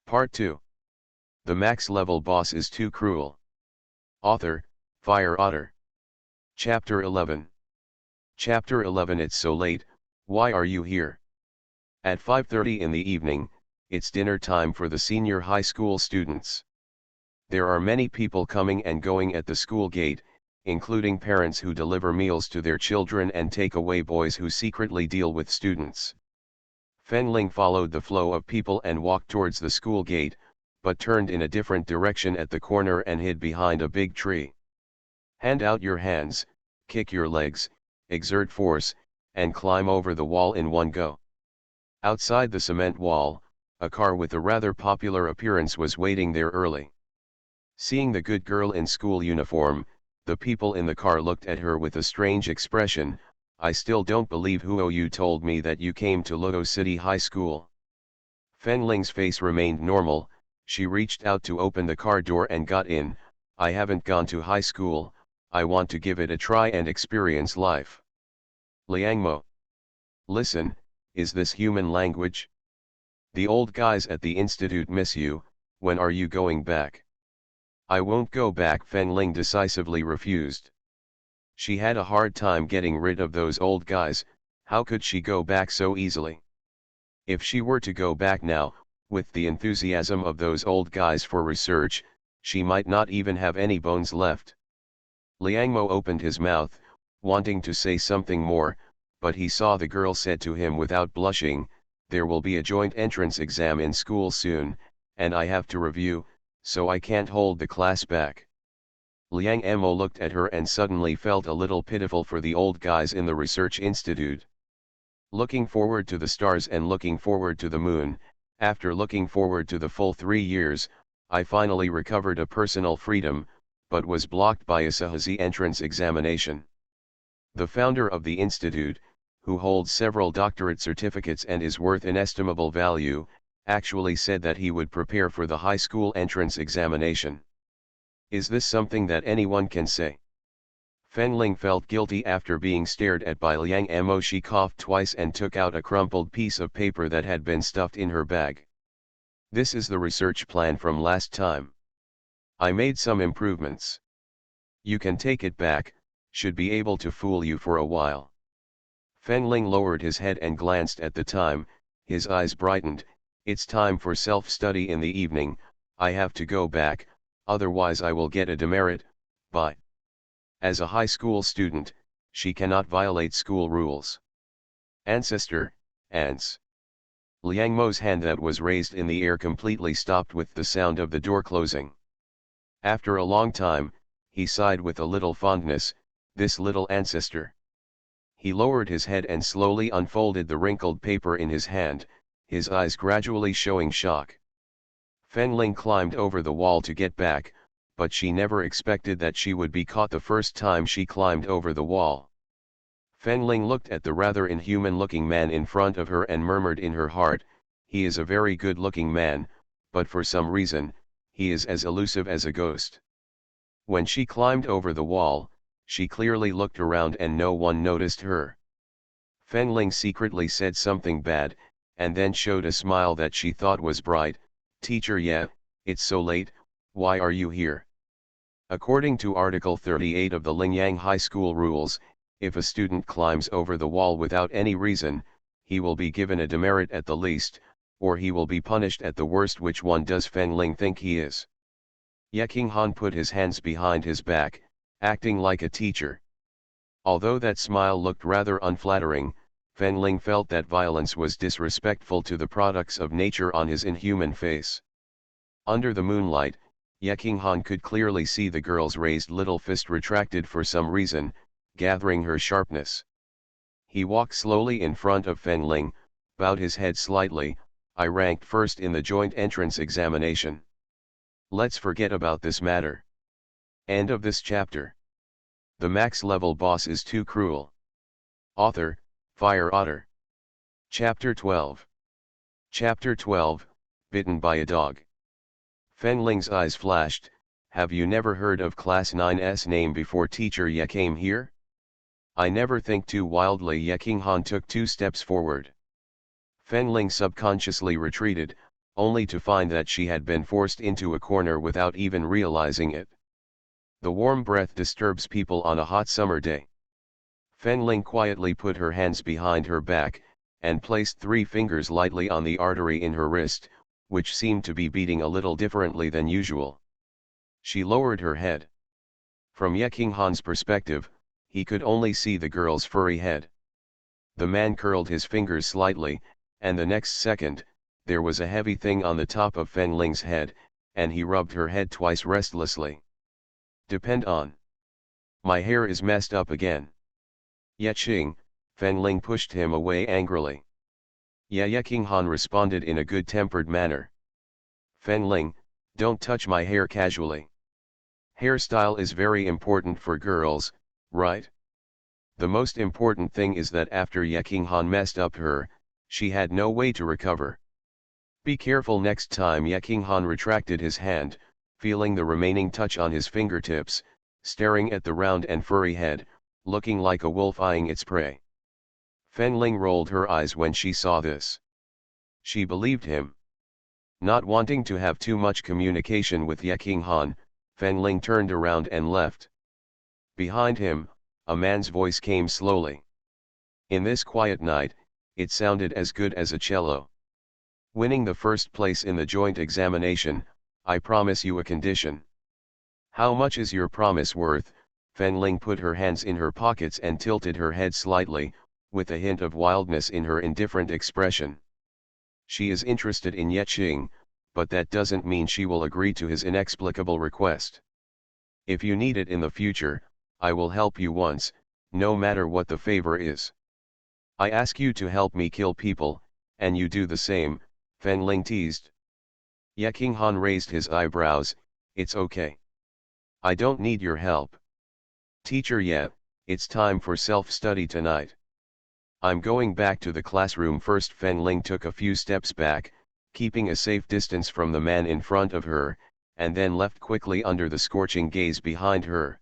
Part 2. The max level boss is too cruel. Author, Fire Otter. Chapter 11. Chapter 11. It's so late, why are you here? At 5:30 in the evening, it's dinner time for the senior high school students. There are many people coming and going at the school gate, including parents who deliver meals to their children and take-away boys who secretly deal with students. Fenling followed the flow of people and walked towards the school gate, but turned in a different direction at the corner and hid behind a big tree. Hand out your hands, kick your legs, exert force, and climb over the wall in one go. Outside the cement wall, a car with a rather popular appearance was waiting there early. Seeing the good girl in school uniform, the people in the car looked at her with a strange expression. I still don't believe who you told me that you came to Luo City High School. Fenling's face remained normal. She reached out to open the car door and got in. I haven't gone to high school, I want to give it a try and experience life. Liangmo. Listen, is this human language? The old guys at the institute miss you, when are you going back? I won't go back, Fenling decisively refused. She had a hard time getting rid of those old guys, how could she go back so easily? If she were to go back now, with the enthusiasm of those old guys for research, she might not even have any bones left. Liangmo opened his mouth, wanting to say something more, but he saw the girl said to him without blushing, there will be a joint entrance exam in school soon, and I have to review, so I can't hold the class back. Liang Mo looked at her and suddenly felt a little pitiful for the old guys in the research institute. Looking forward to the stars and looking forward to the moon, after looking forward to the full 3 years, I finally recovered a personal freedom, but was blocked by a Sahazi entrance examination. The founder of the institute, who holds several doctorate certificates and is worth inestimable value, actually said that he would prepare for the high school entrance examination. Is this something that anyone can say? Fenling felt guilty after being stared at by Liang Mo. She coughed twice and took out a crumpled piece of paper that had been stuffed in her bag. This is the research plan from last time. I made some improvements. You can take it back, should be able to fool you for a while. Fenling lowered his head and glanced at the time, his eyes brightened. It's time for self-study in the evening, I have to go back, otherwise I will get a demerit. Bye. As a high school student, she cannot violate school rules. Ancestor, Ants. Liangmo's hand that was raised in the air completely stopped with the sound of the door closing. After a long time, he sighed with a little fondness, this little ancestor. He lowered his head and slowly unfolded the wrinkled paper in his hand, his eyes gradually showing shock. Fenling climbed over the wall to get back, but she never expected that she would be caught the first time she climbed over the wall. Fenling looked at the rather inhuman-looking man in front of her and murmured in her heart, he is a very good-looking man, but for some reason, he is as elusive as a ghost. When she climbed over the wall, she clearly looked around and no one noticed her. Fenling secretly said something bad, and then showed a smile that she thought was bright, teacher, yeah, it's so late, why are you here? According to Article 38 of the Lingyang High School rules, if a student climbs over the wall without any reason, he will be given a demerit at the least, or he will be punished at the worst. Which one does Fenling think he is? Yeking Han put his hands behind his back, acting like a teacher. Although that smile looked rather unflattering, Fenling felt that violence was disrespectful to the products of nature on his inhuman face. Under the moonlight, Yeking Han could clearly see the girl's raised little fist retracted for some reason, gathering her sharpness. He walked slowly in front of Fenling, bowed his head slightly, I ranked first in the joint entrance examination. Let's forget about this matter. End of this chapter. The max level boss is too cruel. Author, Fire Otter. Chapter 12. Chapter 12, Bitten by a Dog. Fenling's eyes flashed, have you never heard of Class 9's name before, teacher? Ye came here? I never think too wildly. Yeking Han took 2 steps forward. Fenling subconsciously retreated, only to find that she had been forced into a corner without even realizing it. The warm breath disturbs people on a hot summer day. Fen Ling quietly put her hands behind her back, and placed 3 fingers lightly on the artery in her wrist, which seemed to be beating a little differently than usual. She lowered her head. From Ye King Han's perspective, he could only see the girl's furry head. The man curled his fingers slightly, and the next second, there was a heavy thing on the top of Fen Ling's head, and he rubbed her head twice restlessly. Depend on. My hair is messed up again. Ye Qing, Fen Ling pushed him away angrily. Ye King Han responded in a good-tempered manner. Fen Ling, don't touch my hair casually. Hairstyle is very important for girls, right? The most important thing is that after Ye King Han messed up her, she had no way to recover. Be careful next time. Ye King Han retracted his hand, feeling the remaining touch on his fingertips, staring at the round and furry head, looking like a wolf eyeing its prey. Fen Ling rolled her eyes when she saw this. She believed him. Not wanting to have too much communication with Ye King Han, Fen Ling turned around and left. Behind him, a man's voice came slowly. In this quiet night, it sounded as good as a cello. Winning the first place in the joint examination, I promise you a condition. How much is your promise worth? Fen Ling put her hands in her pockets and tilted her head slightly, with a hint of wildness in her indifferent expression. She is interested in Ye Qing, but that doesn't mean she will agree to his inexplicable request. If you need it in the future, I will help you once, no matter what the favor is. I ask you to help me kill people, and you do the same, Fen Ling teased. Ye King Han raised his eyebrows. It's okay. I don't need your help. Teacher Ye, it's time for self-study tonight. I'm going back to the classroom first. Fen Ling took a few steps back, keeping a safe distance from the man in front of her, and then left quickly under the scorching gaze behind her.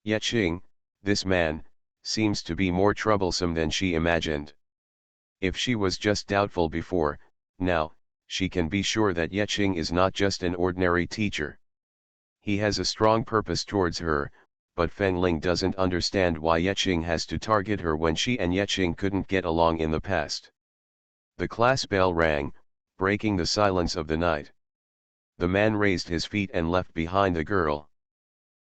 Ye Qing, this man, seems to be more troublesome than she imagined. If she was just doubtful before, now, she can be sure that Ye Qing is not just an ordinary teacher. He has a strong purpose towards her, but Fen Ling doesn't understand why Ye Qing has to target her when she and Ye Qing couldn't get along in the past. The class bell rang, breaking the silence of the night. The man raised his feet and left behind the girl.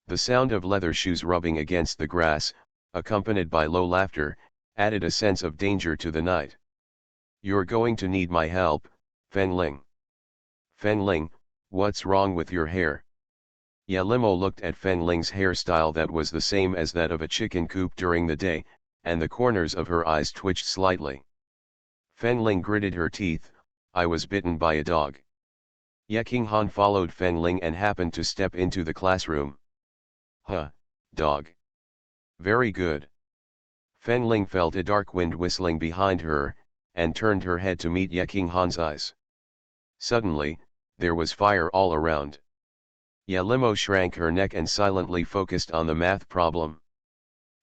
The sound of leather shoes rubbing against the grass, accompanied by low laughter, added a sense of danger to the night. You're going to need my help, Fen Ling. Fen Ling, what's wrong with your hair? Ye Limo looked at Fen Ling's hairstyle that was the same as that of a chicken coop during the day, and the corners of her eyes twitched slightly. Fen Ling gritted her teeth. I was bitten by a dog. Ye King Han followed Fen Ling and happened to step into the classroom. Huh, dog. Very good. Fen Ling felt a dark wind whistling behind her, and turned her head to meet Ye King Han's eyes. Suddenly, there was fire all around. Ye Limo shrank her neck and silently focused on the math problem.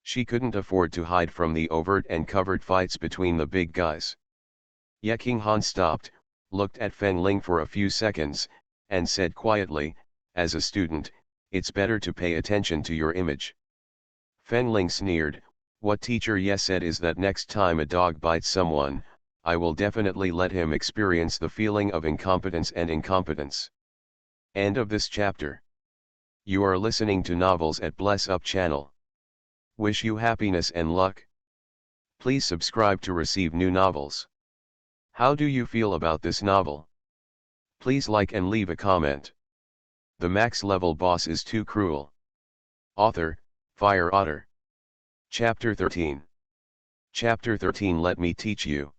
She couldn't afford to hide from the overt and covert fights between the big guys. Ye King Han stopped, looked at Fen Ling for a few seconds, and said quietly, as a student, it's better to pay attention to your image. Fen Ling sneered, what Teacher Ye said is that next time a dog bites someone, I will definitely let him experience the feeling of incompetence and incompetence. End of this chapter. You are listening to Novels at Bless Up channel. Wish you happiness and luck. Please subscribe to receive new novels. How do you feel about this novel? Please like and leave a comment. The max level boss is too cruel. Author, Fire Otter. Chapter 13. Chapter 13. Let me teach you.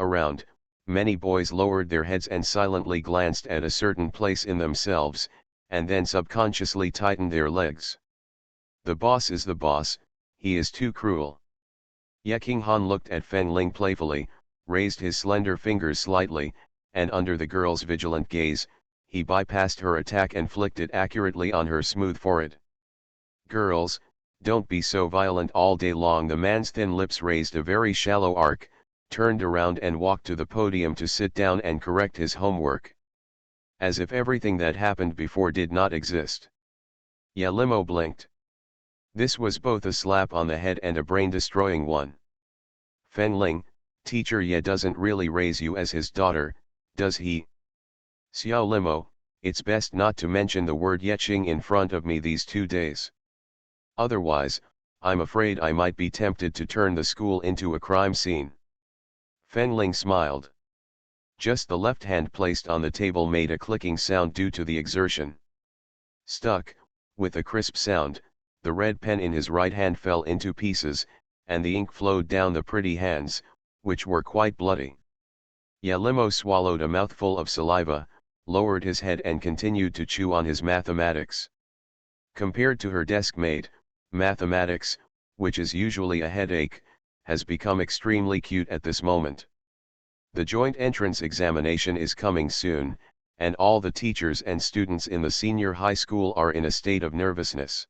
Around, many boys lowered their heads and silently glanced at a certain place in themselves, and then subconsciously tightened their legs. The boss is the boss, he is too cruel. Ye King Han looked at Fen Ling playfully, raised his slender fingers slightly, and under the girl's vigilant gaze, he bypassed her attack and flicked it accurately on her smooth forehead. Girls, don't be so violent all day long. The man's thin lips raised a very shallow arc, turned around and walked to the podium to sit down and correct his homework. As if everything that happened before did not exist. Yelimo blinked. This was both a slap on the head and a brain-destroying one. Fenling, teacher Ye doesn't really raise you as his daughter, does he? Xiao Limo, it's best not to mention the word Yeching in front of me these 2 days. Otherwise, I'm afraid I might be tempted to turn the school into a crime scene. Fenling smiled. Just the left hand placed on the table made a clicking sound due to the exertion. Stuck, with a crisp sound, the red pen in his right hand fell into pieces, and the ink flowed down the pretty hands, which were quite bloody. Yelimo swallowed a mouthful of saliva, lowered his head and continued to chew on his mathematics. Compared to her desk-mate, mathematics, which is usually a headache, has become extremely cute at this moment. The joint entrance examination is coming soon, and all the teachers and students in the senior high school are in a state of nervousness.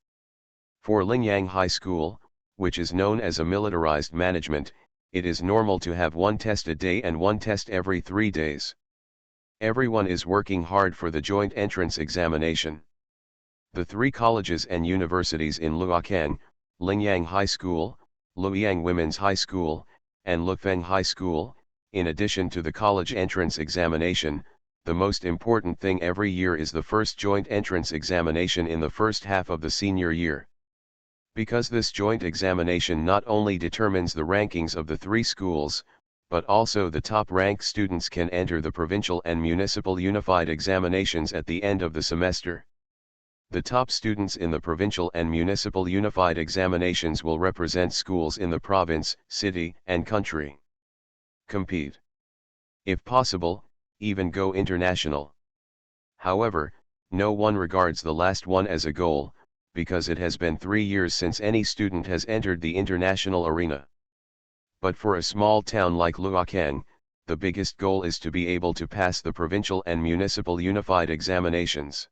For Lingyang High School, which is known as a militarized management, it is normal to have one test a day and one test every 3 days. Everyone is working hard for the joint entrance examination. The 3 colleges and universities in Luocheng, Lingyang High School, Luoyang Women's High School, and Lufeng High School, in addition to the college entrance examination, the most important thing every year is the first joint entrance examination in the first half of the senior year. Because this joint examination not only determines the rankings of the 3 schools, but also the top-ranked students can enter the provincial and municipal unified examinations at the end of the semester. The top students in the provincial and municipal unified examinations will represent schools in the province, city, and country. Compete. If possible, even go international. However, no one regards the last one as a goal, because it has been 3 years since any student has entered the international arena. But for a small town like Luocheng, the biggest goal is to be able to pass the provincial and municipal unified examinations.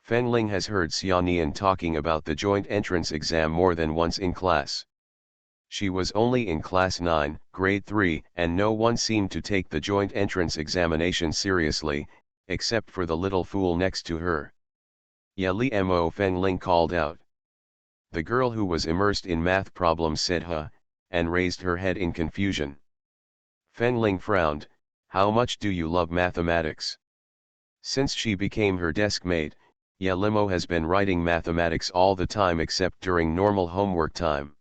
Fenling has heard Xianian talking about the joint entrance exam more than once in class. She was only in class 9, grade 3, and no one seemed to take the joint entrance examination seriously, except for the little fool next to her. Yeli Mo Fenling called out. The girl who was immersed in math problems said huh, and raised her head in confusion. Fenling frowned. How much do you love mathematics? Since she became her desk mate, Yelimo has been writing mathematics all the time except during normal homework time.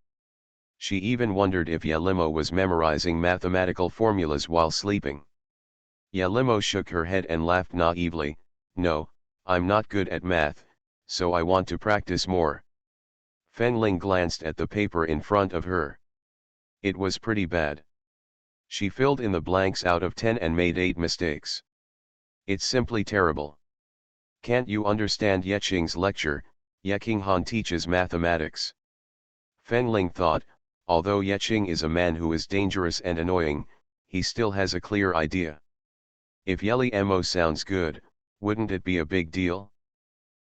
She even wondered if Yelimo was memorizing mathematical formulas while sleeping. Yelimo shook her head and laughed naively. No, I'm not good at math, so I want to practice more. Fenling glanced at the paper in front of her. It was pretty bad. She filled in the blanks out of 10 and made 8 mistakes. It's simply terrible. Can't you understand Yeching's lecture? Yeking Han teaches mathematics. Fenling thought, although Yeching is a man who is dangerous and annoying, he still has a clear idea. If Yeli Mo sounds good, wouldn't it be a big deal?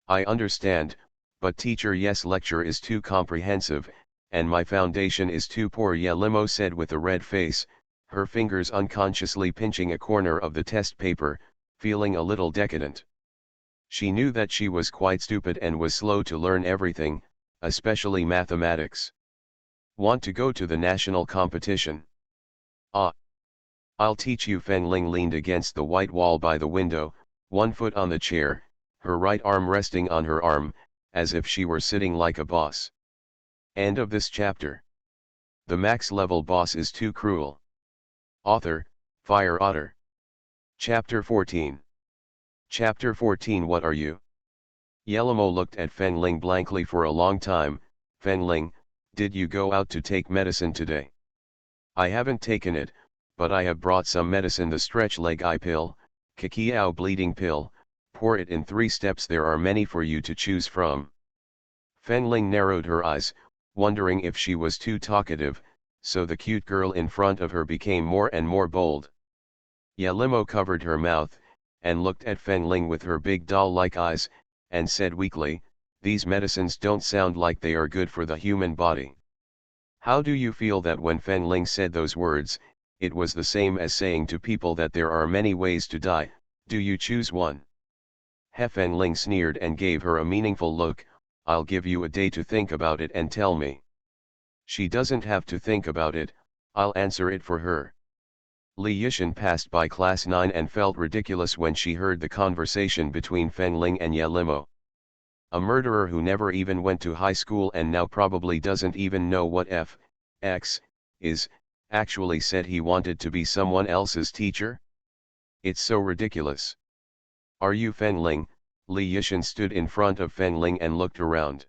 I understand, but teacher Yes lecture is too comprehensive, and my foundation is too poor, Yelimo said with a red face, her fingers unconsciously pinching a corner of the test paper, feeling a little decadent. She knew that she was quite stupid and was slow to learn everything, especially mathematics. Want to go to the national competition? Ah! I'll teach you. Fenling leaned against the white wall by the window, one foot on the chair, her right arm resting on her arm, as if she were sitting like a boss. End of this chapter. The max level boss is too cruel. Author, Fire Otter. Chapter 14. Chapter 14. What are you? Yelimo looked at Fenling blankly for a long time. Fenling, did you go out to take medicine today? I haven't taken it, but I have brought some medicine, the stretch leg eye pill, Kikiao bleeding pill, pour it in 3 steps, there are many for you to choose from. Fenling narrowed her eyes, wondering if she was too talkative, so the cute girl in front of her became more and more bold. Yelimo covered her mouth, and looked at Fenling with her big doll-like eyes, and said weakly, these medicines don't sound like they are good for the human body. How do you feel that when Fenling said those words, it was the same as saying to people that there are many ways to die, do you choose one? He Fengling sneered and gave her a meaningful look, I'll give you a day to think about it and tell me. She doesn't have to think about it, I'll answer it for her. Li Yishan passed by class 9 and felt ridiculous when she heard the conversation between Fengling and Ye Limo. A murderer who never even went to high school and now probably doesn't even know what X is, actually said he wanted to be someone else's teacher? It's so ridiculous. Are you Fengling? Li Yishan stood in front of Fengling and looked around.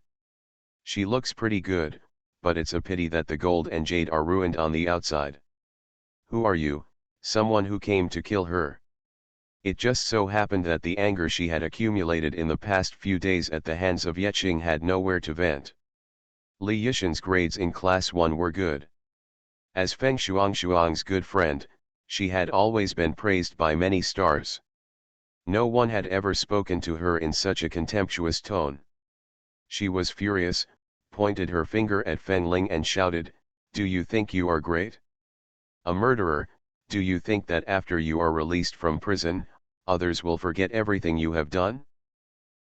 She looks pretty good, but it's a pity that the gold and jade are ruined on the outside. Who are you? Someone who came to kill her. It just so happened that the anger she had accumulated in the past few days at the hands of Yeqing had nowhere to vent. Li Yishan's grades in class 1 were good. As Feng Shuang's good friend, she had always been praised by many stars. No one had ever spoken to her in such a contemptuous tone. She was furious, pointed her finger at Fengling and shouted, "Do you think you are great? A murderer, do you think that after you are released from prison, others will forget everything you have done?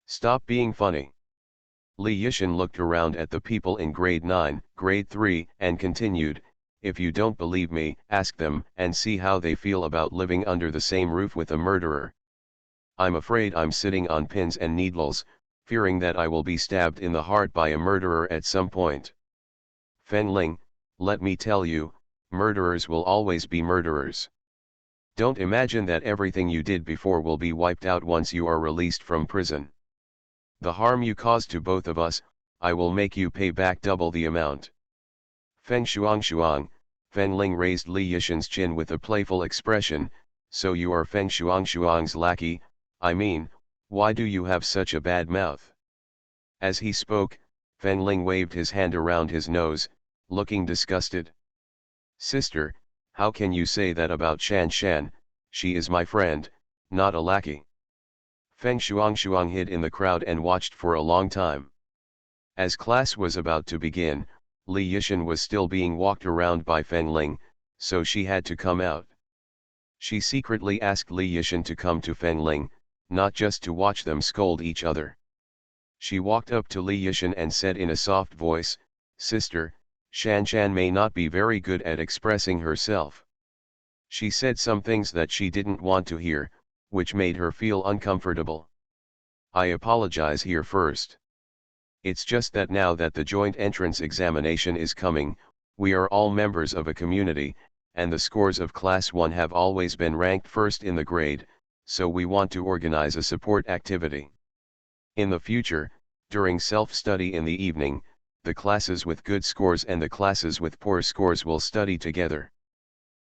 Stop being funny." Li Yishan looked around at the people in grade 9, grade 3, and continued, "If you don't believe me, ask them and see how they feel about living under the same roof with a murderer. I'm afraid I'm sitting on pins and needles, fearing that I will be stabbed in the heart by a murderer at some point. Fengling, let me tell you, murderers will always be murderers. Don't imagine that everything you did before will be wiped out once you are released from prison. The harm you caused to both of us, I will make you pay back double the amount." Feng Fengling raised Li Yishan's chin with a playful expression, "So you are Feng Shuang's lackey, I mean, why do you have such a bad mouth?" As he spoke, Fengling waved his hand around his nose, looking disgusted. "Sister, how can you say that about Shan Shan? She is my friend, not a lackey." Feng Shuang hid in the crowd and watched for a long time. As class was about to begin, Li Yishan was still being walked around by Fengling, so she had to come out. She secretly asked Li Yishan to come to Fengling, not just to watch them scold each other. She walked up to Li Yishan and said in a soft voice, "Sister, Shan Shan may not be very good at expressing herself." She said some things that she didn't want to hear, which made her feel uncomfortable. "I apologize here first. It's just that now that the joint entrance examination is coming, we are all members of a community, and the scores of class 1 have always been ranked first in the grade, so we want to organize a support activity. In the future, during self-study in the evening, the classes with good scores and the classes with poor scores will study together.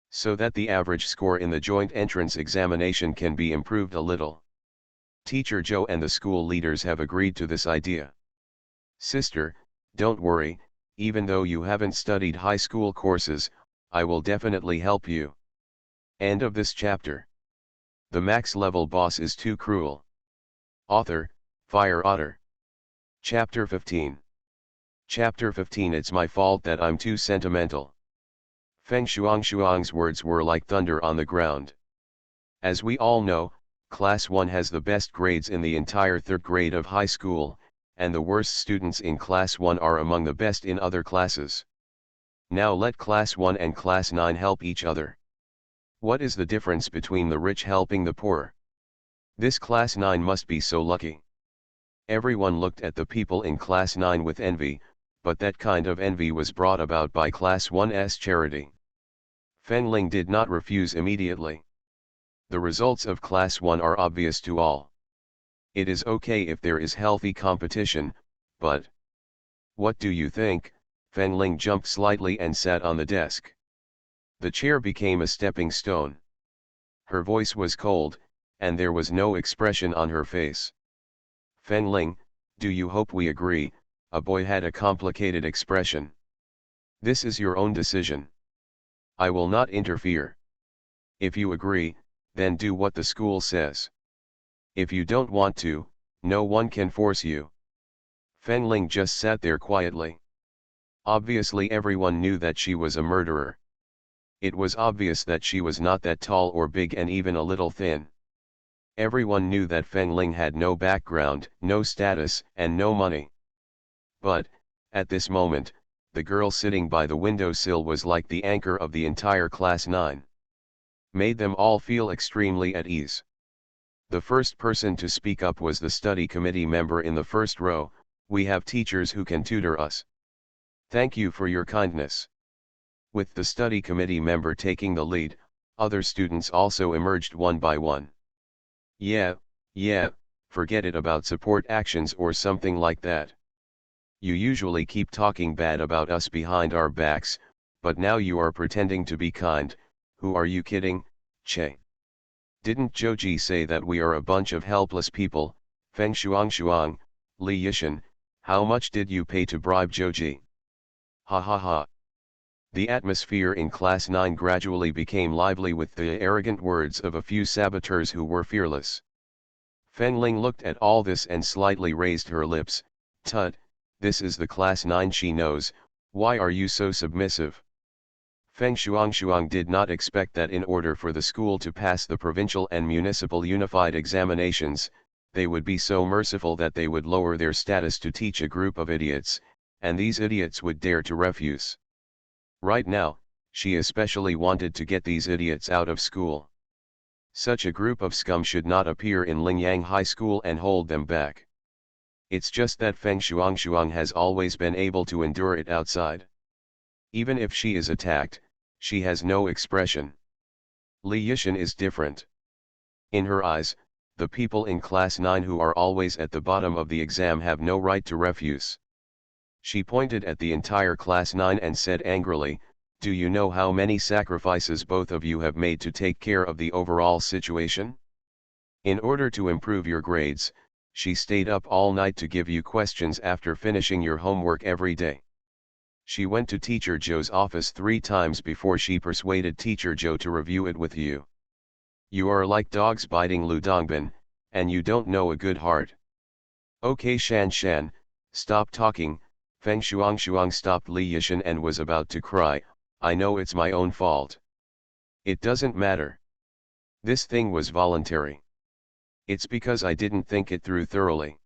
So that the average score in the joint entrance examination can be improved a little. Teacher Joe and the school leaders have agreed to this idea. Sister, don't worry, even though you haven't studied high school courses, I will definitely help you." End of this chapter. The max level boss is too cruel. Author, Fire Otter. Chapter 15. Chapter 15. It's my fault that I'm too sentimental. Feng Shuang's words were like thunder on the ground. As we all know, Class 1 has the best grades in the entire third grade of high school, and the worst students in Class 1 are among the best in other classes. Now let Class 1 and Class 9 help each other. What is the difference between the rich helping the poor? This Class 9 must be so lucky. Everyone looked at the people in Class 9 with envy, but that kind of envy was brought about by Class 1's charity. Fengling did not refuse immediately. The results of Class 1 are obvious to all. It is okay if there is healthy competition, but... What do you think? Fengling jumped slightly and sat on the desk. The chair became a stepping stone. Her voice was cold, and there was no expression on her face. Fengling, do you hope we agree? A boy had a complicated expression. This is your own decision. I will not interfere. If you agree, then do what the school says. If you don't want to, no one can force you. Fengling just sat there quietly. Obviously everyone knew that she was a murderer. It was obvious that she was not that tall or big and even a little thin. Everyone knew that Feng Ling had no background, no status, and no money. But, at this moment, the girl sitting by the windowsill was like the anchor of the entire Class 9. Made them all feel extremely at ease. The first person to speak up was the study committee member in the first row. "We have teachers who can tutor us. Thank you for your kindness." With the study committee member taking the lead, other students also emerged one by one. Yeah, forget it about support actions or something like that. You usually keep talking bad about us behind our backs, but now you are pretending to be kind. Who are you kidding, Che? Didn't Joji say that we are a bunch of helpless people? Feng Shuang, Li Yishan, how much did you pay to bribe Joji? Ha ha ha. The atmosphere in Class 9 gradually became lively with the arrogant words of a few saboteurs who were fearless. Feng Ling looked at all this and slightly raised her lips. "Tut, this is the Class 9 she knows, why are you so submissive?" Feng Shuang did not expect that in order for the school to pass the provincial and municipal unified examinations, they would be so merciful that they would lower their status to teach a group of idiots, and these idiots would dare to refuse. Right now, she especially wanted to get these idiots out of school. Such a group of scum should not appear in Lingyang High School and hold them back. It's just that Feng Shuang has always been able to endure it outside. Even if she is attacked, she has no expression. Li Yishan is different. In her eyes, the people in Class 9 who are always at the bottom of the exam have no right to refuse. She pointed at the entire Class 9 and said angrily, "Do you know how many sacrifices both of you have made to take care of the overall situation? In order to improve your grades, she stayed up all night to give you questions after finishing your homework every day. She went to Teacher Joe's office 3 times before she persuaded Teacher Joe to review it with you. You are like dogs biting Lu Dongbin, and you don't know a good heart." "Okay Shan, stop talking." Feng Shuang stopped Li Yishan and was about to cry, "I know it's my own fault. It doesn't matter. This thing was voluntary. It's because I didn't think it through thoroughly.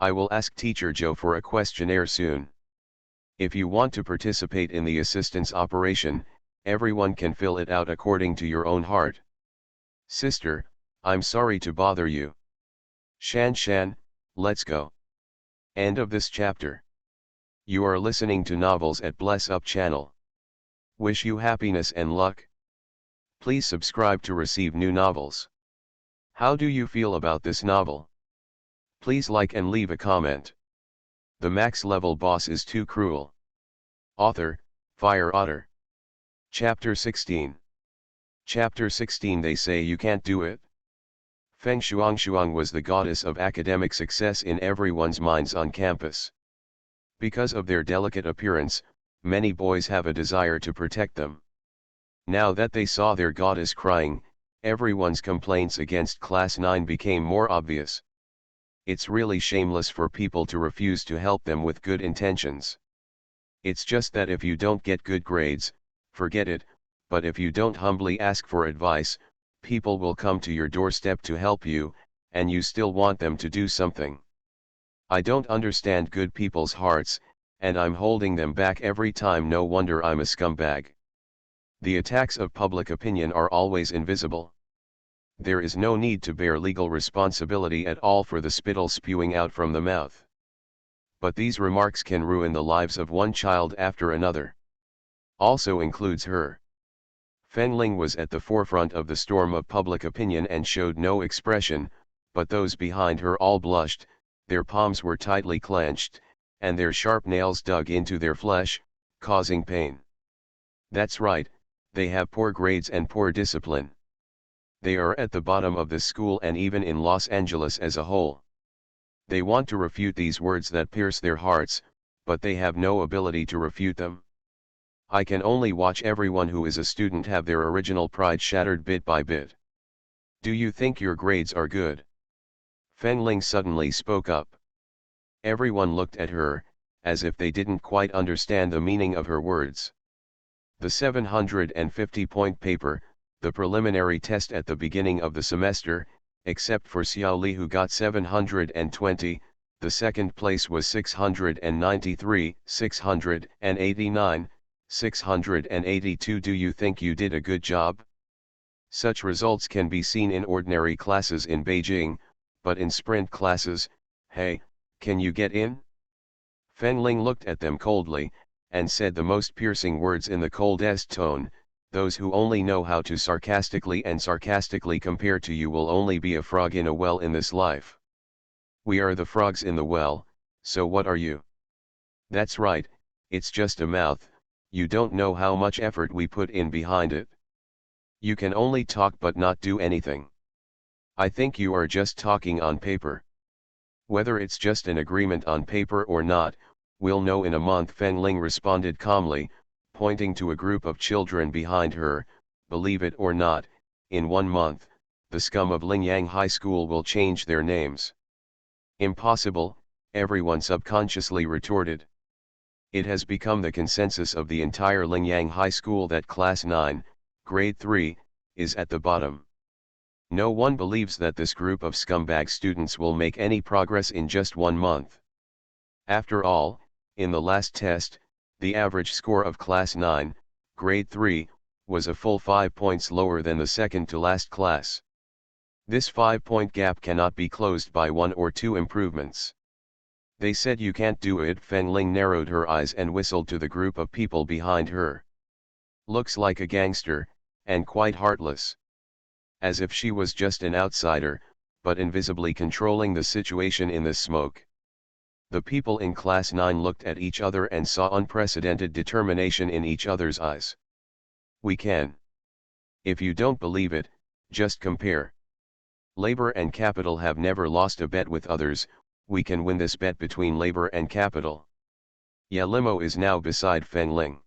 I will ask Teacher Joe for a questionnaire soon. If you want to participate in the assistance operation, everyone can fill it out according to your own heart." "Sister, I'm sorry to bother you." Shan, let's go." End of this chapter. You are listening to novels at Bless Up channel. Wish you happiness and luck. Please subscribe to receive new novels. How do you feel about this novel? Please like and leave a comment. The max level boss is too cruel. Author, Fire Otter. Chapter 16. Chapter 16. They say you can't do it. Feng Shuang was the goddess of academic success in everyone's minds on campus. Because of their delicate appearance, many boys have a desire to protect them. Now that they saw their goddess crying, everyone's complaints against Class 9 became more obvious. It's really shameless for people to refuse to help them with good intentions. It's just that if you don't get good grades, forget it, but if you don't humbly ask for advice, people will come to your doorstep to help you, and you still want them to do something. I don't understand good people's hearts, and I'm holding them back every time. No wonder I'm a scumbag. The attacks of public opinion are always invisible. There is no need to bear legal responsibility at all for the spittle spewing out from the mouth. But these remarks can ruin the lives of one child after another. Also includes her. Feng Ling was at the forefront of the storm of public opinion and showed no expression, but those behind her all blushed. Their palms were tightly clenched, and their sharp nails dug into their flesh, causing pain. That's right, they have poor grades and poor discipline. They are at the bottom of the school and even in Los Angeles as a whole. They want to refute these words that pierce their hearts, but they have no ability to refute them. I can only watch everyone who is a student have their original pride shattered bit by bit. Do you think your grades are good? Feng Ling suddenly spoke up. Everyone looked at her, as if they didn't quite understand the meaning of her words. The 750-point paper, the preliminary test at the beginning of the semester, except for Xiao Li who got 720, the second place was 693, 689, 682. Do you think you did a good job? Such results can be seen in ordinary classes in Beijing, but in sprint classes, hey, can you get in? Feng Ling looked at them coldly, and said the most piercing words in the coldest tone, those who only know how to sarcastically compare to you will only be a frog in a well in this life. We are the frogs in the well, so what are you? That's right, it's just a mouth, you don't know how much effort we put in behind it. You can only talk but not do anything. I think you are just talking on paper. Whether it's just an agreement on paper or not, we'll know in a month. Feng Ling responded calmly, pointing to a group of children behind her. Believe it or not, in 1 month, the scum of Lingyang High School will change their names. Impossible, everyone subconsciously retorted. It has become the consensus of the entire Lingyang High School that Class 9, Grade 3, is at the bottom. No one believes that this group of scumbag students will make any progress in just 1 month. After all, in the last test, the average score of Class 9, Grade 3, was a full 5 points lower than the second to last class. This 5-point gap cannot be closed by 1 or 2 improvements. They said you can't do it. Feng Ling narrowed her eyes and whistled to the group of people behind her. Looks like a gangster, and quite heartless. As if she was just an outsider, but invisibly controlling the situation in the smoke. The people in Class 9 looked at each other and saw unprecedented determination in each other's eyes. We can. If you don't believe it, just compare. Labor and capital have never lost a bet with others. We can win this bet between labor and capital. Ya Limo is now beside Feng Ling.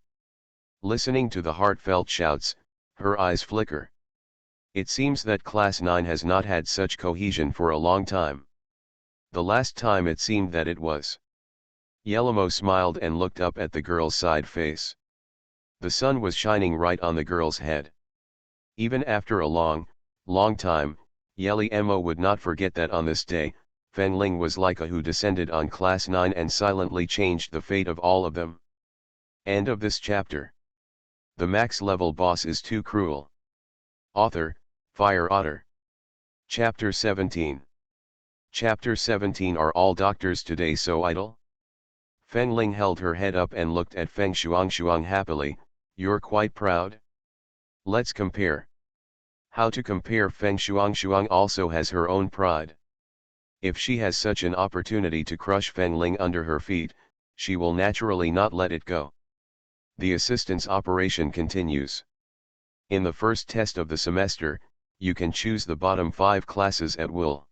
Listening to the heartfelt shouts, her eyes flicker. It seems that Class 9 has not had such cohesion for a long time. The last time it seemed that it was. Yelamo smiled and looked up at the girl's side face. The sun was shining right on the girl's head. Even after a long time, Yeli Emo would not forget that on this day, Feng Ling was like a who descended on Class 9 and silently changed the fate of all of them. End of this chapter. The max level boss is too cruel. Author, Fire Otter. Chapter 17. Chapter 17. Are all doctors today so idle? Feng Ling held her head up and looked at Feng Shuang happily. You're quite proud? Let's compare. How to compare? Feng Shuang also has her own pride. If she has such an opportunity to crush Feng Ling under her feet, she will naturally not let it go. The assistance operation continues. In the first test of the semester, you can choose the bottom 5 classes at will.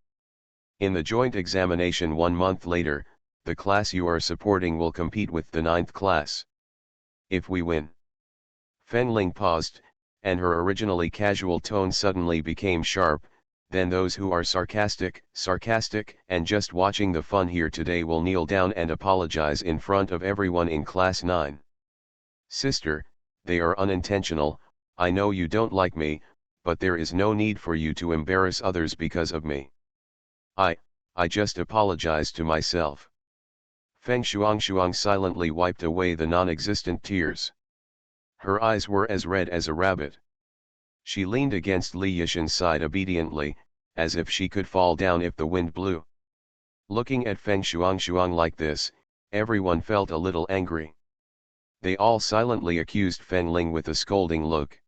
In the joint examination 1 month later, the class you are supporting will compete with the 9th class. If we win. Feng Ling paused, and her originally casual tone suddenly became sharp. Then those who are sarcastic, and just watching the fun here today will kneel down and apologize in front of everyone in Class 9. Sister, they are unintentional. I know you don't like me, but there is no need for you to embarrass others because of me. I just apologize to myself. Feng Shuang silently wiped away the non-existent tears. Her eyes were as red as a rabbit. She leaned against Li Yishan's side obediently, as if she could fall down if the wind blew. Looking at Feng Shuang like this, everyone felt a little angry. They all silently accused Feng Ling with a scolding look.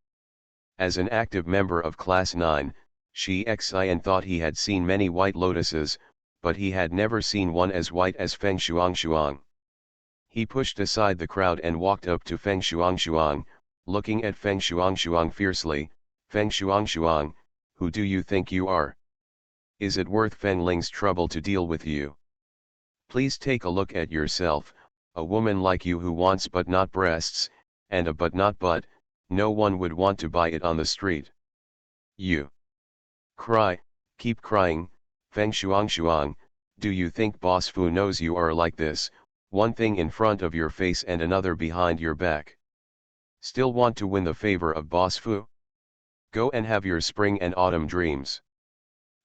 As an active member of Class 9, Shi Xian thought he had seen many white lotuses, but he had never seen one as white as Feng Shuang. He pushed aside the crowd and walked up to Feng Shuang, looking at Feng Shuang fiercely. Feng Shuang, who do you think you are? Is it worth Feng Ling's trouble to deal with you? Please take a look at yourself, a woman like you who wants but not breasts, and a but not butt, no one would want to buy it on the street. You cry, keep crying. Feng Shuang, do you think Boss Fu knows you are like this, one thing in front of your face and another behind your back? Still want to win the favor of Boss Fu? Go and have your spring and autumn dreams.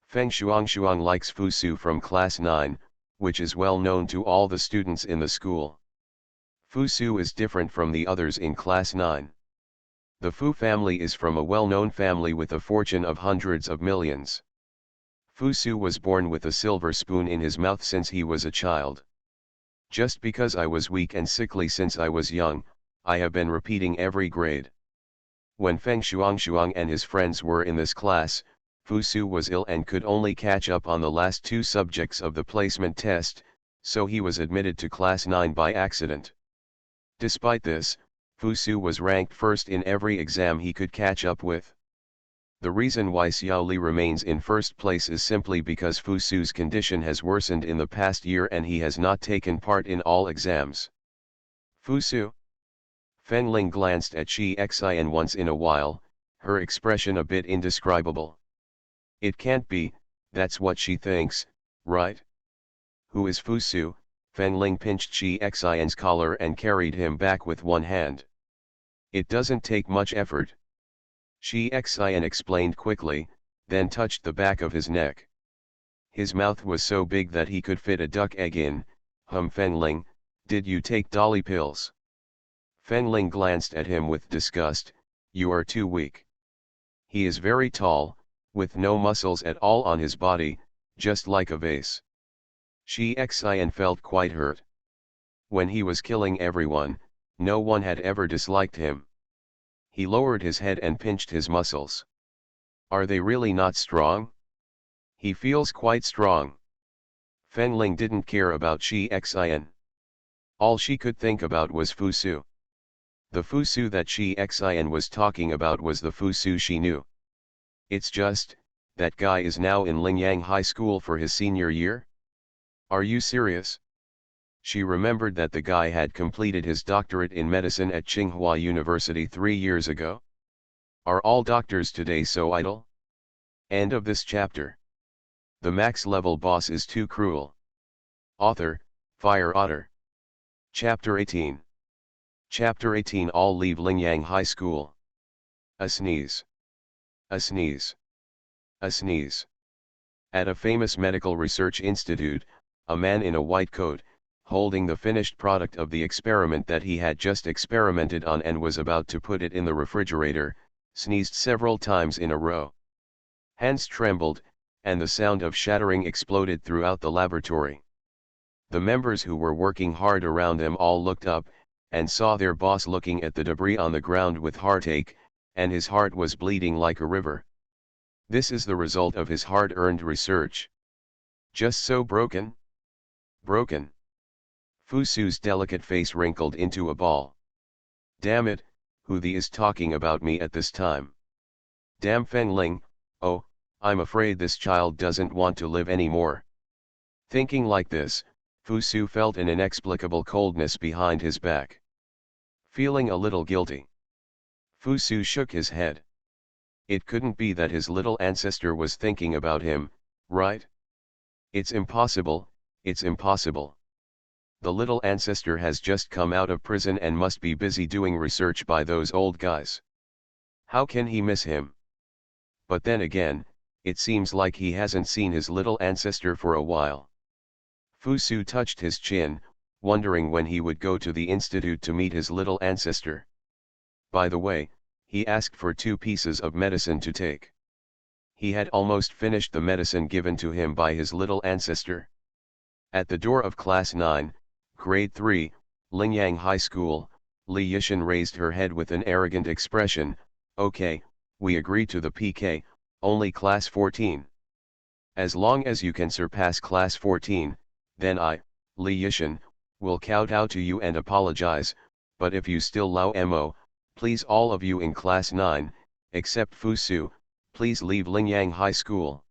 Feng Shuang likes Fu Su from class 9, which is well known to all the students in the school. Fu Su is different from the others in class 9. The Fu family is from a well-known family with a fortune of hundreds of millions. Fu Su was born with a silver spoon in his mouth since he was a child. Just because I was weak and sickly since I was young, I have been repeating every grade. When Feng Shuang and his friends were in this class, Fu Su was ill and could only catch up on the last 2 subjects of the placement test, so he was admitted to class 9 by accident. Despite this, Fu Su was ranked first in every exam he could catch up with. The reason why Xiao Li remains in first place is simply because Fu Su's condition has worsened in the past year and he has not taken part in all exams. Fu Su? Feng Ling glanced at Shi Xian once in a while, her expression a bit indescribable. It can't be, that's what she thinks, right? Who is Fu Su? Feng Ling pinched Shi Xian's collar and carried him back with one hand. It doesn't take much effort. Shi Xian explained quickly, then touched the back of his neck. His mouth was so big that he could fit a duck egg in. Feng Ling, did you take dolly pills? Feng Ling glanced at him with disgust. You are too weak. He is very tall, with no muscles at all on his body, just like a vase. Shi Xian felt quite hurt. When he was killing everyone, no one had ever disliked him. He lowered his head and pinched his muscles. Are they really not strong? He feels quite strong. Feng Ling didn't care about Shi Xian. All she could think about was Fu Su. The Fu Su that Shi Xian was talking about was the Fu Su she knew. It's just, that guy is now in Lingyang High School for his senior year? Are you serious? She remembered that the guy had completed his doctorate in medicine at Tsinghua University 3 years ago. Are all doctors today so idle? End of this chapter. The max level boss is too cruel. Author, Fire Otter. Chapter 18. Chapter 18. All leave Lingyang High School. A sneeze. A sneeze. A sneeze. At a famous medical research institute, a man in a white coat, holding the finished product of the experiment that he had just experimented on and was about to put it in the refrigerator, sneezed several times in a row. Hands trembled, and the sound of shattering exploded throughout the laboratory. The members who were working hard around them all looked up, and saw their boss looking at the debris on the ground with heartache, and his heart was bleeding like a river. This is the result of his hard-earned research. Just so broken? Broken. Fu Su's delicate face wrinkled into a ball. Damn it, who the is talking about me at this time? Damn Feng Ling, oh, I'm afraid this child doesn't want to live anymore. Thinking like this, Fu Su felt an inexplicable coldness behind his back. Feeling a little guilty, Fu Su shook his head. It couldn't be that his little ancestor was thinking about him, right? It's impossible, it's impossible. The little ancestor has just come out of prison and must be busy doing research by those old guys. How can he miss him? But then again, it seems like he hasn't seen his little ancestor for a while. Fu Su touched his chin, wondering when he would go to the institute to meet his little ancestor. By the way, he asked for 2 pieces of medicine to take. He had almost finished the medicine given to him by his little ancestor. At the door of Class 9, Grade 3, Lingyang High School, Li Yishan raised her head with an arrogant expression. Okay, we agree to the PK, only Class 14. As long as you can surpass Class 14, then I, Li Yishan, will kowtow to you and apologize, but if you still lao mo, please all of you in Class 9, except Fu Su, please leave Lingyang High School.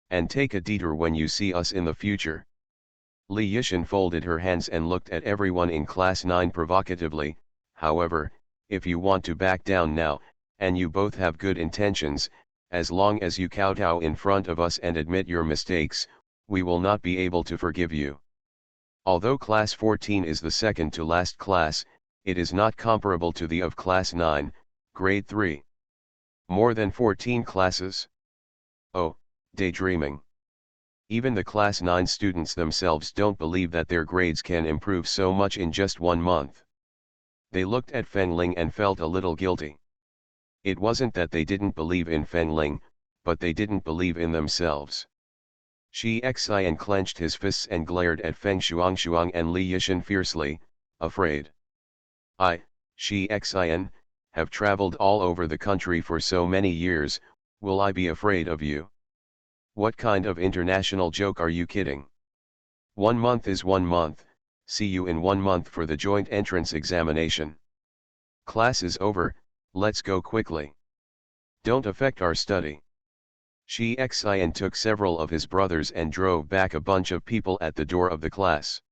And take a detour when you see us in the future. Li Yishan folded her hands and looked at everyone in Class 9 provocatively. However, if you want to back down now, and you both have good intentions, as long as you kowtow in front of us and admit your mistakes, we will not be able to forgive you. Although Class 14 is the second to last class, it is not comparable to the of Class 9, Grade 3. More than 14 classes? Oh, daydreaming. Even the Class 9 students themselves don't believe that their grades can improve so much in just 1 month. They looked at Feng Ling and felt a little guilty. It wasn't that they didn't believe in Feng Ling, but they didn't believe in themselves. Shi Xian clenched his fists and glared at Feng Shuang and Li Yishan fiercely, afraid. I, Shi Xian, have traveled all over the country for so many years, will I be afraid of you? What kind of international joke are you kidding? 1 month is 1 month, see you in 1 month for the joint entrance examination. Class is over, let's go quickly. Don't affect our study. Shi Xian took several of his brothers and drove back a bunch of people at the door of the class.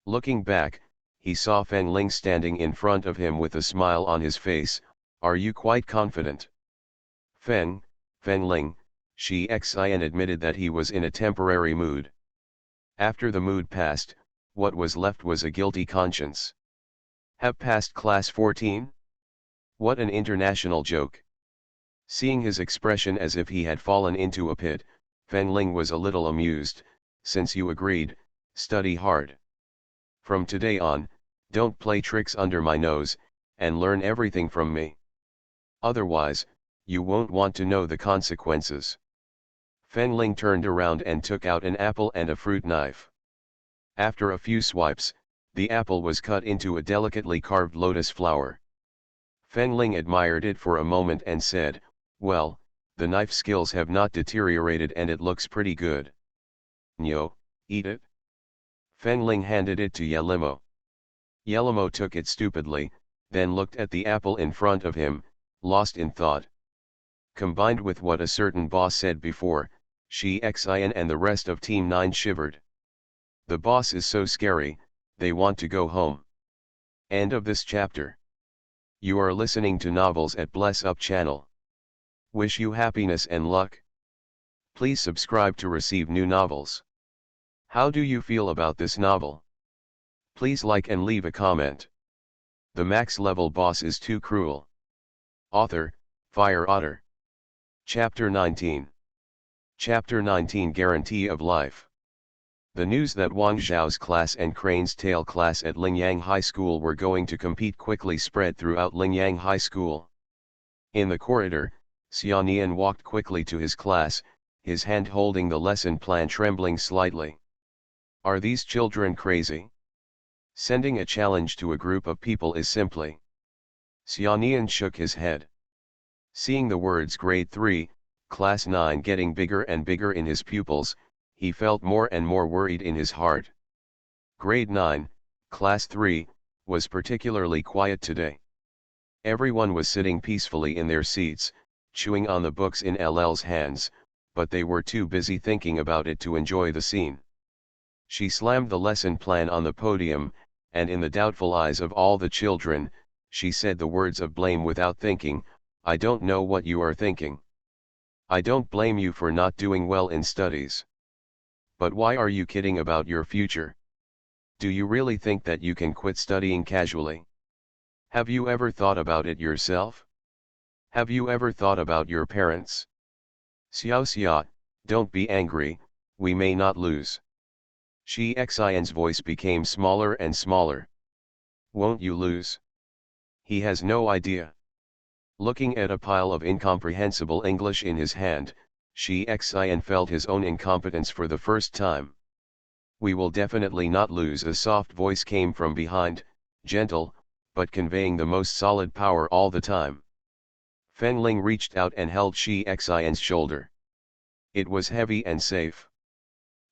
Looking back, he saw Feng Ling standing in front of him with a smile on his face. Are you quite confident? Feng Ling, Shi Xian admitted that he was in a temporary mood. After the mood passed, what was left was a guilty conscience. Have passed class 14? What an international joke. Seeing his expression as if he had fallen into a pit, Feng Ling was a little amused. Since you agreed, study hard. From today on, don't play tricks under my nose, and learn everything from me. Otherwise, you won't want to know the consequences. Feng Ling turned around and took out an apple and a fruit knife. After a few swipes, the apple was cut into a delicately carved lotus flower. Feng Ling admired it for a moment and said, well, the knife skills have not deteriorated and it looks pretty good. Nyo, eat it. Feng Ling handed it to Yelimo. Yelimo took it stupidly, then looked at the apple in front of him, lost in thought. Combined with what a certain boss said before, Shi Xian and the rest of Team 9 shivered. The boss is so scary, they want to go home. End of this chapter. You are listening to Novels at Bless Up channel. Wish you happiness and luck. Please subscribe to receive new novels. How do you feel about this novel? Please like and leave a comment. The max level boss is too cruel. Author, Fire Otter. Chapter 19. Chapter 19 Guarantee of Life. The news that Wang Zhao's class and Crane's Tail class at Lingyang High School were going to compete quickly spread throughout Lingyang High School. In the corridor, Xiaonian walked quickly to his class, his hand holding the lesson plan trembling slightly. Are these children crazy? Sending a challenge to a group of people is simply. Xiaonian shook his head. Seeing the words Grade 3, Class 9 getting bigger and bigger in his pupils, he felt more and more worried in his heart. Grade 9, Class 3, was particularly quiet today. Everyone was sitting peacefully in their seats, chewing on the books in LL's hands, but they were too busy thinking about it to enjoy the scene. She slammed the lesson plan on the podium, and in the doubtful eyes of all the children, she said the words of blame without thinking, I don't know what you are thinking. I don't blame you for not doing well in studies. But why are you kidding about your future? Do you really think that you can quit studying casually? Have you ever thought about it yourself? Have you ever thought about your parents? Xiao Xia, don't be angry, we may not lose. Shi Xian's voice became smaller and smaller. Won't you lose? He has no idea. Looking at a pile of incomprehensible English in his hand, Shi Xian felt his own incompetence for the first time. We will definitely not lose. A soft voice came from behind, gentle, but conveying the most solid power all the time. Feng Ling reached out and held Shi Xian's shoulder. It was heavy and safe.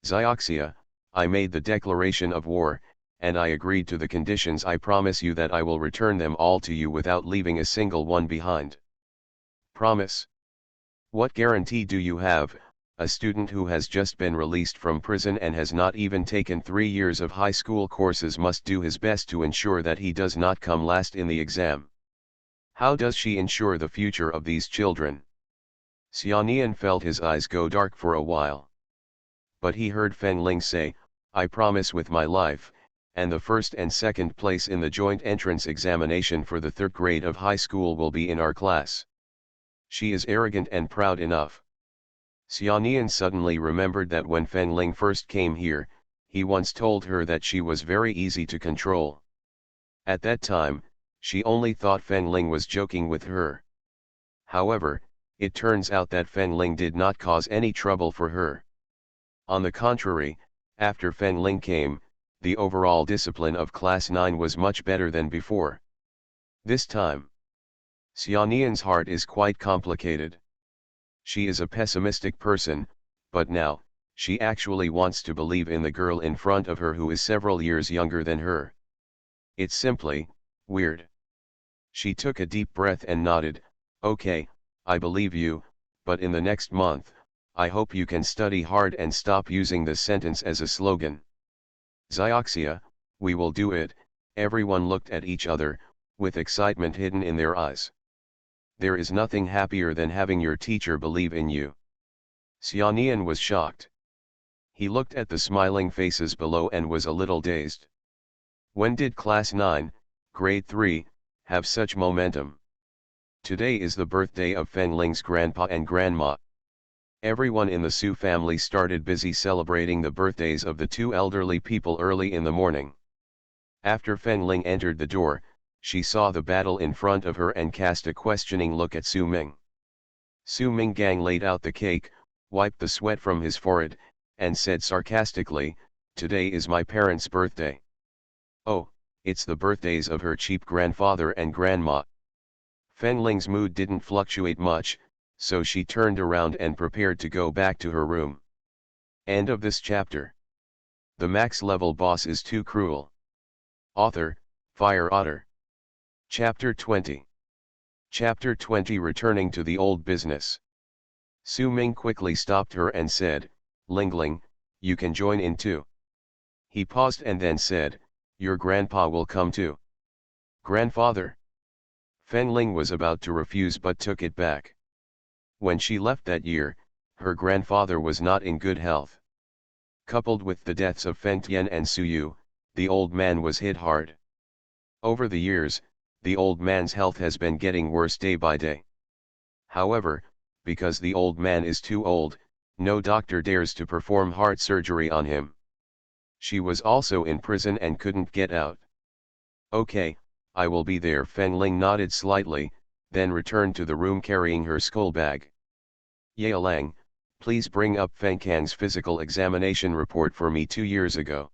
Xioxia, I made the declaration of war, and I agreed to the conditions. I promise you that I will return them all to you without leaving a single one behind. Promise? What guarantee do you have? A student who has just been released from prison and has not even taken 3 years of high school courses must do his best to ensure that he does not come last in the exam. How does she ensure the future of these children? Xiaonian felt his eyes go dark for a while. But he heard Feng Ling say, I promise with my life, and the first and second place in the joint entrance examination for the third grade of high school will be in our class. She is arrogant and proud enough. Xiaonian suddenly remembered that when Feng Ling first came here, he once told her that she was very easy to control. At that time, she only thought Feng Ling was joking with her. However, it turns out that Feng Ling did not cause any trouble for her. On the contrary, after Feng Ling came, the overall discipline of Class 9 was much better than before. This time, Xiaonian's heart is quite complicated. She is a pessimistic person, but now, she actually wants to believe in the girl in front of her who is several years younger than her. It's simply weird. She took a deep breath and nodded, "Okay, I believe you, but in the next month, I hope you can study hard and stop using this sentence as a slogan." "Xioxia, we will do it." Everyone looked at each other, with excitement hidden in their eyes. There is nothing happier than having your teacher believe in you. Xiaonian was shocked. He looked at the smiling faces below and was a little dazed. When did Class 9, Grade 3, have such momentum? Today is the birthday of Feng Ling's grandpa and grandma. Everyone in the Su family started busy celebrating the birthdays of the two elderly people early in the morning. After Feng Ling entered the door, she saw the battle in front of her and cast a questioning look at Su Ming. Su Minggang laid out the cake, wiped the sweat from his forehead, and said sarcastically, "Today is my parents' birthday." "Oh, it's the birthdays of her cheap grandfather and grandma." Feng Ling's mood didn't fluctuate much, so she turned around and prepared to go back to her room. End of this chapter. The max level boss is too cruel. Author, Fire Otter. Chapter 20. Chapter 20. Returning to the old business. Su Ming quickly stopped her and said, "Lingling, you can join in too." He paused and then said, "Your grandpa will come too." "Grandfather?" Feng Ling was about to refuse but took it back. When she left that year, her grandfather was not in good health. Coupled with the deaths of Feng Tian and Su Yu, the old man was hit hard. Over the years, the old man's health has been getting worse day by day. However, because the old man is too old, no doctor dares to perform heart surgery on him. She was also in prison and couldn't get out. "Okay, I will be there." Feng Ling nodded slightly, then returned to the room carrying her school bag. "Yaolang, please bring up Feng Kang's physical examination report for me 2 years ago."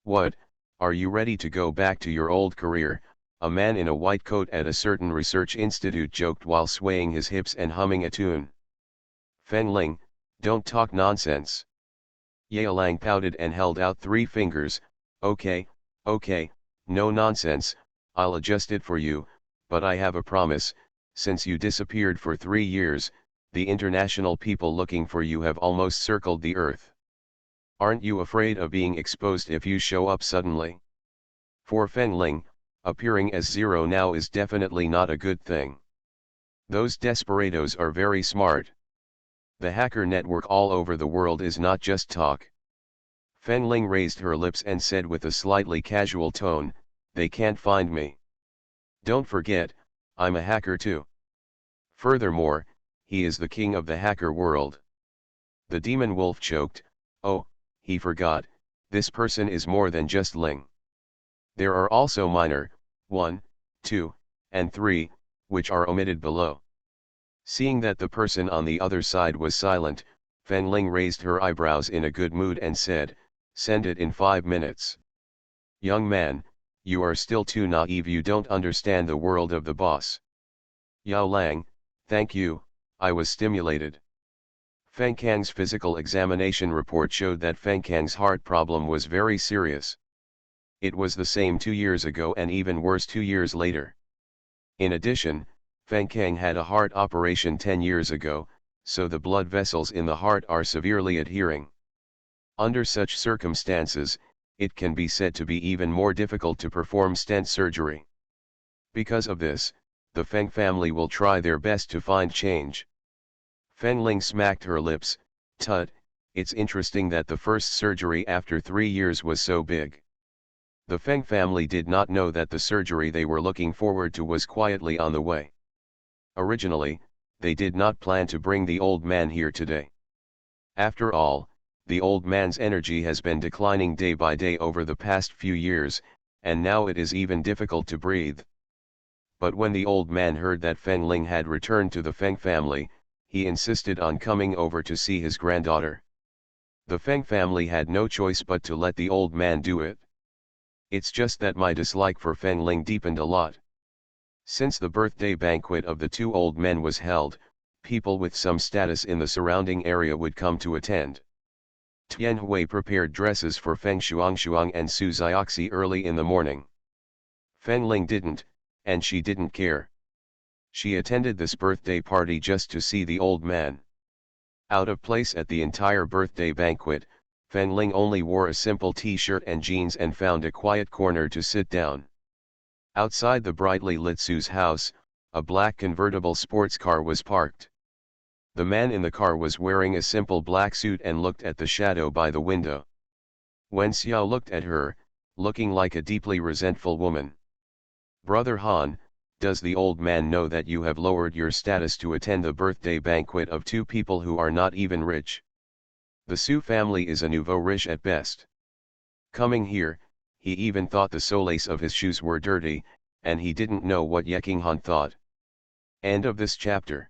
"What, are you ready to go back to your old career?" a man in a white coat at a certain research institute joked while swaying his hips and humming a tune. "Feng Ling, don't talk nonsense." Yaolang pouted and held out 3 fingers. Okay, no nonsense, I'll adjust it for you, but I have a promise. Since you disappeared for 3 years, the international people looking for you have almost circled the earth. Aren't you afraid of being exposed if you show up suddenly?" For Feng Ling, appearing as zero now is definitely not a good thing. Those desperados are very smart. The hacker network all over the world is not just talk. Feng Ling raised her lips and said with a slightly casual tone, "They can't find me. Don't forget, I'm a hacker too. Furthermore, he is the king of the hacker world." The demon wolf choked. "Oh, he forgot, this person is more than just Ling. There are also minor, 1, 2, and 3, which are omitted below." Seeing that the person on the other side was silent, Feng Ling raised her eyebrows in a good mood and said, "Send it in 5 minutes. Young man, you are still too naive. You don't understand the world of the boss." "Yao Lang, thank you, I was stimulated." Feng Kang's physical examination report showed that Feng Kang's heart problem was very serious. It was the same 2 years ago and even worse 2 years later. In addition, Feng Kang had a heart operation 10 years ago, so the blood vessels in the heart are severely adhering. Under such circumstances, it can be said to be even more difficult to perform stent surgery. Because of this, the Feng family will try their best to find change. Feng Ling smacked her lips. "Tut, it's interesting that the first surgery after 3 years was so big." The Feng family did not know that the surgery they were looking forward to was quietly on the way. Originally, they did not plan to bring the old man here today. After all, the old man's energy has been declining day by day over the past few years, and now it is even difficult to breathe. But when the old man heard that Feng Ling had returned to the Feng family, he insisted on coming over to see his granddaughter. The Feng family had no choice but to let the old man do it. It's just that my dislike for Feng Ling deepened a lot. Since the birthday banquet of the two old men was held, people with some status in the surrounding area would come to attend. Tian Hui prepared dresses for Feng Shuang and Su Zioxi early in the morning. Feng Ling didn't, and she didn't care. She attended this birthday party just to see the old man. Out of place at the entire birthday banquet, Feng Ling only wore a simple t-shirt and jeans and found a quiet corner to sit down. Outside the brightly lit Su's house, a black convertible sports car was parked. The man in the car was wearing a simple black suit and looked at the shadow by the window. Wen Xiao looked at her, looking like a deeply resentful woman. "Brother Han, does the old man know that you have lowered your status to attend the birthday banquet of two people who are not even rich? The Su family is a nouveau riche at best. Coming here, he even thought the soles of his shoes were dirty, and he didn't know what Yeking Han thought." End of this chapter.